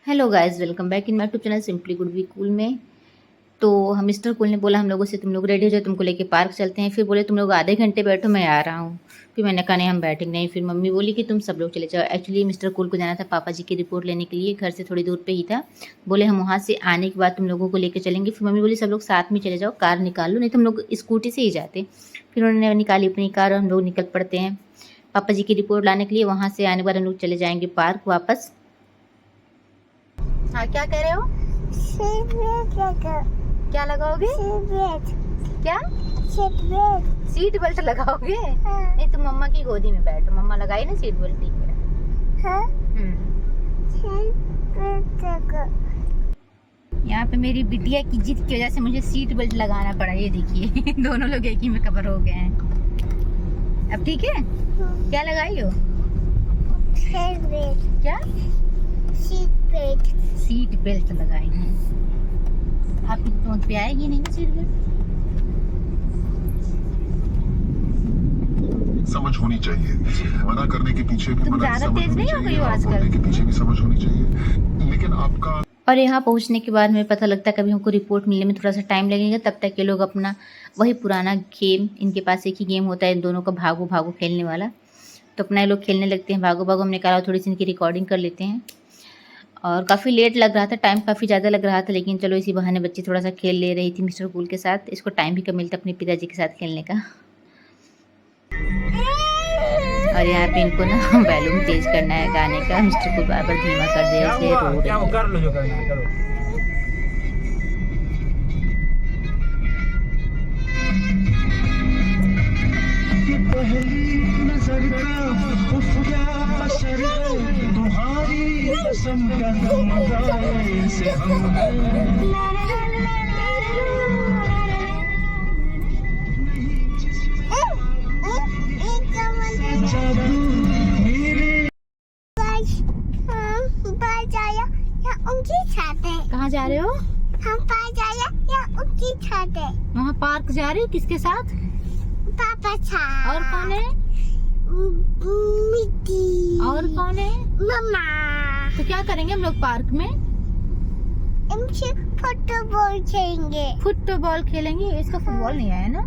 Hello guys, welcome back in my YouTube channel simply good we cool में। तो हम mister cool ने बोला हम लोगों से तुम लोग रेडी हो जाओ, तुमको लेके पार्क चलते हैं। फिर बोले तुम लोग आधे घंटे बैठो, मैं आ रहा हूँ। फिर मैंने कहा नहीं हम बैठेंगे नहीं। फिर मम्मी बोली कि तुम सब लोग चले जाओ। एक्चुअली मिस्टर कूल को जाना था पापा जी की रिपोर्ट लेने के लिए, घर से थोड़ी दूर पे ही था। बोले हम वहाँ से आने के बाद तुम लोगों को लेकर चलेंगे। फिर मम्मी बोली सब लोग साथ में चले जाओ, कार निकाल लो, नहीं तो हम लोग स्कूटी से ही जाते। फिर उन्होंने निकाली अपनी कार और हम लोग निकल पड़ते हैं पापा जी की रिपोर्ट लाने के लिए। वहाँ से आने के बाद हम लोग चले जाएंगे पार्क वापस। हाँ, क्या कह रहे हो? क्या लगाओगे? क्या सीट बेल्ट लगाओगे? नहीं, तुम मम्मा की गोदी में बैठो, मम्मा लगाई ना सीट बेल्ट। ठीक है। यहाँ पे मेरी बिटिया की जिद की वजह से मुझे सीट बेल्ट लगाना पड़ा। ये देखिए दोनों लोग एक ही में कवर हो गए हैं। अब ठीक है? क्या लगाई हो? क्या सीट बेल्ट लगाई है। आपकी टोन पे आएगी नहीं ना सीट बेल्ट? समझ होनी चाहिए। मना करने के पीछे भी तुम मना ज्यादा समझ तेज होनी नहीं हो चाहिए, गई हो और बोलने के आजकल? पीछे भी समझ होनी चाहिए। लेकिन आपका और यहाँ पहुँचने के बाद हमें पता लगता है कभी हमको रिपोर्ट मिलने में थोड़ा सा टाइम लगेगा। तब तक ये लोग अपना वही पुराना गेम, इनके पास एक ही गेम होता है इन दोनों का, भागो भागो खेलने वाला। तो अपना ये लोग खेलने लगते हैं भागो भागो। हमने कहा थोड़ी सी इनकी रिकॉर्डिंग कर लेते हैं। और काफ़ी लेट लग रहा था, टाइम काफ़ी ज़्यादा लग रहा था, लेकिन चलो इसी बहाने बच्ची थोड़ा सा खेल ले रही थी मिस्टर कूल के साथ। इसको टाइम भी कम मिलता अपने पिताजी के साथ खेलने का। और यहाँ पे इनको ना वॉल्यूम तेज करना है गाने का। मिस्टर कूल बार बार धीमा कर दे, इसलिए रो रही है। कर लो जो करना है करो। पहली नजर का उफ क्या असर है, तुम्हारी कसम का नजारे से हम जादू मेरे कहाँ जा रहे हो? वहाँ पार्क जा रहे हो? किसके साथ? पापा था और कौन है? मिट्टी और कौन है? मम्मा तो क्या करेंगे हम लोग पार्क में? इनसे फुटबॉल खेलेंगे। फुटबॉल खेलेंगे। इसका फुटबॉल नहीं आया ना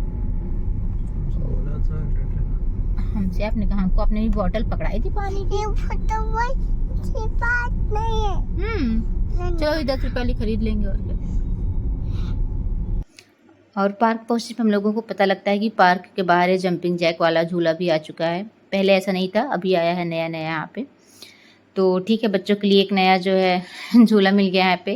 हमसे। आपने कहा हमको, आपने भी बॉटल पकड़ाई थी पानी की। ये फुटबॉल की बात नहीं है। चलो 10 रुपये वाली खरीद लेंगे और क्या। और पार्क पहुँचने पर हम लोगों को पता लगता है कि पार्क के बाहर है जंपिंग जैक वाला झूला भी आ चुका है। पहले ऐसा नहीं था, अभी आया है नया नया यहाँ पे। तो ठीक है, बच्चों के लिए एक नया जो है झूला मिल गया यहाँ पे।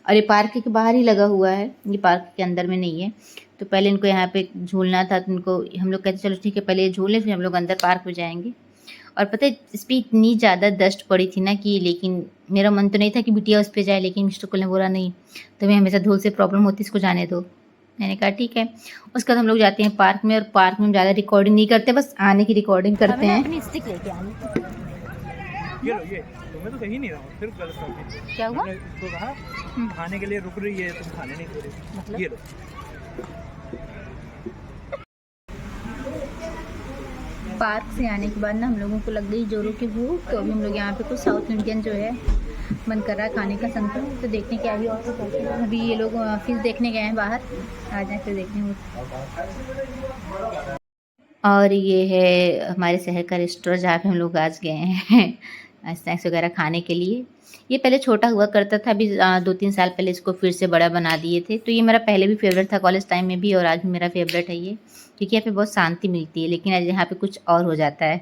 और ये पार्क के बाहर ही लगा हुआ है, ये पार्क के अंदर में नहीं है। तो पहले इनको यहाँ पे झूलना था, तो इनको हम लोग कहते चलो ठीक है पहले ये झूलें, फिर हम लोग अंदर पार्क में जाएंगे। और पता है इस पर इतनी ज़्यादा डस्ट पड़ी थी ना कि, लेकिन मेरा मन तो नहीं था कि बिटिया उस पर जाए, लेकिन मिस्टर कुल ने बोला नहीं, तुम्हें हमेशा धूल से प्रॉब्लम होती, इसको जाने दो। मैंने कहा ठीक है। उसके बाद हम लोग जाते हैं पार्क में, और पार्क में हम ज़्यादा रिकॉर्डिंग नहीं करते, बस आने की रिकॉर्डिंग करते हैं। अपनी स्टिक लेके आनी। ये लो, ये तुम्हें तो कहीं नहीं रहा हूँ, फिर गलत करती। क्या हुआ? मैंने इसको कहा खाने के लिए रुक रही है, तुम खाने नहीं दे रही। मतलब? ये लो। पार्क से आने के बाद ना हम लोगों को लग गई जोरों की भूख। तो अभी हम लोग यहाँ पे कुछ साउथ इंडियन जो है मन कर रहा है खाने का संतरा। तो देखने के अभी और तो करते हैं। अभी ये लोग फिश देखने गए हैं बाहर, आ जाए फिर देखने में। और ये है हमारे शहर का रेस्टोरेंट जहाँ पे हम लोग आज गए हैं स्नैक्स वगैरह खाने के लिए। ये पहले छोटा हुआ करता था, अभी 2-3 साल पहले इसको फिर से बड़ा बना दिए थे। तो ये मेरा पहले भी फेवरेट था, कॉलेज टाइम में भी, और आज भी मेरा फेवरेट है ये, क्योंकि यहाँ पे बहुत शांति मिलती है। लेकिन आज यहाँ पे कुछ और हो जाता है।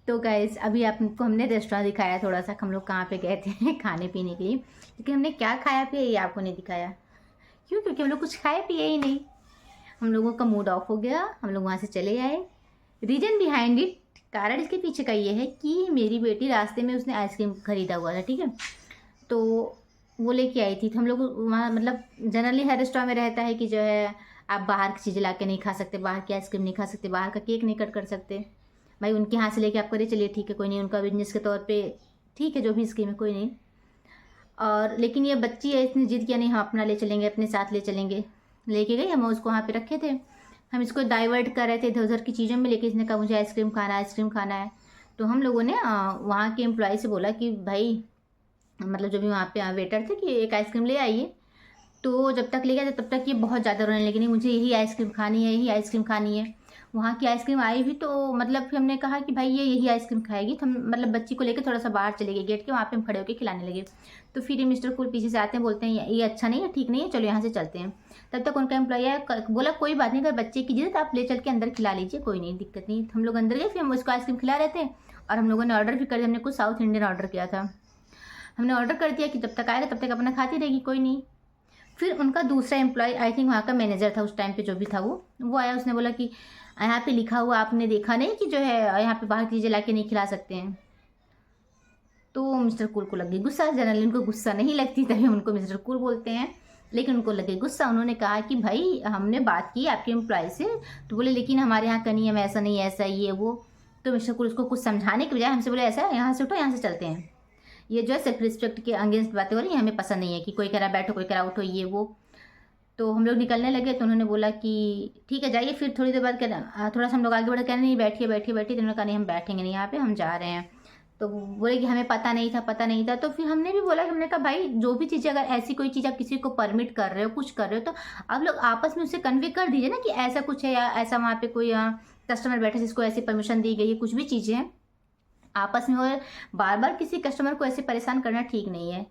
तो गाइस अभी आपको हमने रेस्टोरेंट दिखाया थोड़ा सा, हम लोग कहाँ पे गए थे खाने पीने के लिए, लेकिन हमने क्या खाया पिया ये आपको नहीं दिखाया। क्यों? क्योंकि हम लोग कुछ खाए पिए ही नहीं। हम लोगों का मूड ऑफ हो गया, हम लोग वहाँ से चले आए। रीजन बिहाइंड इट, कारण इसके पीछे का ये है कि मेरी बेटी रास्ते में उसने आइसक्रीम खरीदा हुआ था, ठीक है, तो वो लेके आई थी। तो हम लोग वहाँ, मतलब जनरली हर रेस्टोरेंट में रहता है कि जो है आप बाहर की चीज़ें ला के नहीं खा सकते, बाहर की आइसक्रीम नहीं खा सकते, बाहर का केक नहीं कट कर सकते। भाई उनके यहाँ से लेके आप करिए, चलिए ठीक है कोई नहीं, उनका बिजनेस के तौर पे ठीक है, जो भी स्कीम है कोई नहीं। और लेकिन ये बच्ची है, इसने जिद किया नहीं हम अपना ले चलेंगे, अपने साथ ले चलेंगे। लेके गई, हम उसको वहाँ पे रखे थे, हम इसको डाइवर्ट कर रहे थे इधर उधर की चीज़ों में, लेकिन इसने कहा मुझे आइसक्रीम खाना है, आइसक्रीम खाना है। तो हम लोगों ने वहाँ के एम्प्लॉय से बोला कि भाई मतलब जो भी वहाँ पे वेटर थे कि एक आइसक्रीम ले आइए। तो जब तक ले गए तब तक ये बहुत ज़्यादा रोने लगी, नहीं मुझे यही आइसक्रीम खानी है, यही आइसक्रीम खानी है। वहाँ की आइसक्रीम आई भी तो मतलब फिर हमने कहा कि भाई ये यही आइसक्रीम खाएगी, तो हम मतलब बच्ची को लेकर थोड़ा सा बाहर चले गए गेट के, वहाँ पे हम खड़े होकर खिलाने लगे। तो फिर ये मिस्टर कूल पीछे से आते हैं, बोलते हैं ये अच्छा नहीं है, ठीक नहीं है, चलो यहाँ से चलते हैं। तब तक उनका एम्प्लॉय आया, बोला कोई बात नहीं, अगर बच्चे की जिद आप ले चल के अंदर खिला लीजिए, कोई नहीं दिक्कत नहीं। हम लोग अंदर गए, फिर हम उसको आइसक्रीम खिला रहे थे और हम लोगों ने ऑर्डर भी कर दिया। हमने कुछ साउथ इंडियन ऑर्डर किया था, हमने ऑर्डर कर दिया कि जब तक आएगा तब तक अपना खाती रहेगी, कोई नहीं। फिर उनका दूसरा एम्प्लॉय, आई थिंक वहाँ का मैनेजर था उस टाइम पे जो भी था वो आया, उसने बोला कि यहाँ पे लिखा हुआ आपने देखा नहीं कि जो है यहाँ पे बाहर की चीज़ें ला के नहीं खिला सकते हैं। तो मिस्टर कूल को लग गई गुस्सा, जनरली उनको गुस्सा नहीं लगती तभी हम उनको मिस्टर कूल बोलते हैं, लेकिन उनको लगे गुस्सा। उन्होंने कहा कि भाई हमने बात की आपके एम्प्लॉय से, तो बोले लेकिन हमारे यहाँ का नियम ऐसा नहीं है, ऐसा ये वो। तो मिस्टर कूल उसको कुछ समझाने के बजाय हमसे बोले ऐसा यहाँ से उठो, यहाँ से चलते हैं, ये जो है सेल्फ रिस्पेक्ट के अगेंस्ट बातें हो रही हैं, हमें पसंद नहीं है कि कोई कह रहा बैठो, कोई कह रहा उठो, ये वो। तो हम लोग निकलने लगे तो उन्होंने बोला कि ठीक है जाइए। फिर थोड़ी देर बाद कहना, थोड़ा सा हम लोग आगे बढ़े, कहने नहीं बैठिए बैठिए बैठिए, तो उन्होंने कहा नहीं हम बैठेंगे नहीं यहाँ पे, हम जा रहे हैं। तो बोले कि हमें पता नहीं था। तो फिर हमने भी बोला कि हमने कहा भाई जो भी चीज़ें, अगर ऐसी कोई चीज़ आप किसी को परमिट कर रहे हो, कुछ कर रहे हो, तो आप लोग आपस में उसे कन्वे कर दीजिए ना कि ऐसा कुछ है, या ऐसा वहाँ पे कोई कस्टमर बैठे जिसको ऐसी परमिशन दी गई है, कुछ भी चीज़ें हैं आपस में। और बार बार किसी कस्टमर को ऐसे परेशान करना ठीक नहीं है।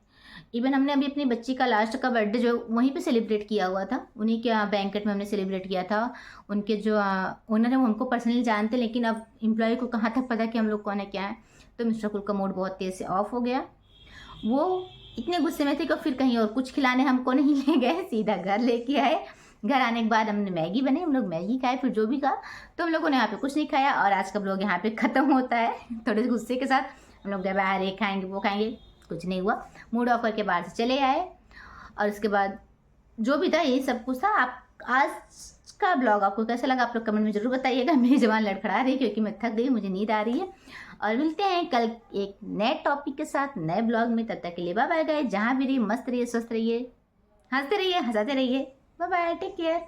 इवन हमने अभी अपनी बच्ची का लास्ट का बर्थडे जो वहीं पे सेलिब्रेट किया हुआ था, उन्हीं के बैंकेट में हमने सेलिब्रेट किया था। उनके जो ओनर है वो हमको पर्सनली जानते, लेकिन अब एम्प्लॉय को कहाँ तक पता कि हम लोग कौन है क्या है। तो मिस्टर कुल का मूड बहुत तेज़ से ऑफ हो गया, वो इतने गुस्से में थे कि फिर कहीं और कुछ खिलाने हमको नहीं ले गए, सीधा घर लेके आए। घर आने के बाद हमने मैगी बनी, हम लोग मैगी खाए, फिर जो भी कहा। तो हम लोगों ने यहाँ पे कुछ नहीं खाया और आज का ब्लॉग यहाँ पे ख़त्म होता है थोड़े गुस्से के साथ। हम लोग जब बाहर ये खाएंगे वो खाएंगे, कुछ नहीं हुआ, मूड ऑफ करके बाहर से चले आए। और उसके बाद जो भी था यही सब कुछ था। आप आज का ब्लॉग आपको कैसा लगा आप लोग कमेंट में जरूर बताइएगा। मेरी जबान लड़खड़ा रही है क्योंकि मैं थक गई, मुझे नींद आ रही है। और मिलते हैं कल एक नए टॉपिक के साथ नए ब्लॉग में। तब तक के लिए बाय बाय गाइस, जहाँ भी रहिए मस्त रहिए, स्वस्थ रहिए, हंसते रहिए, हंसाते रहिए। Bye bye, take care.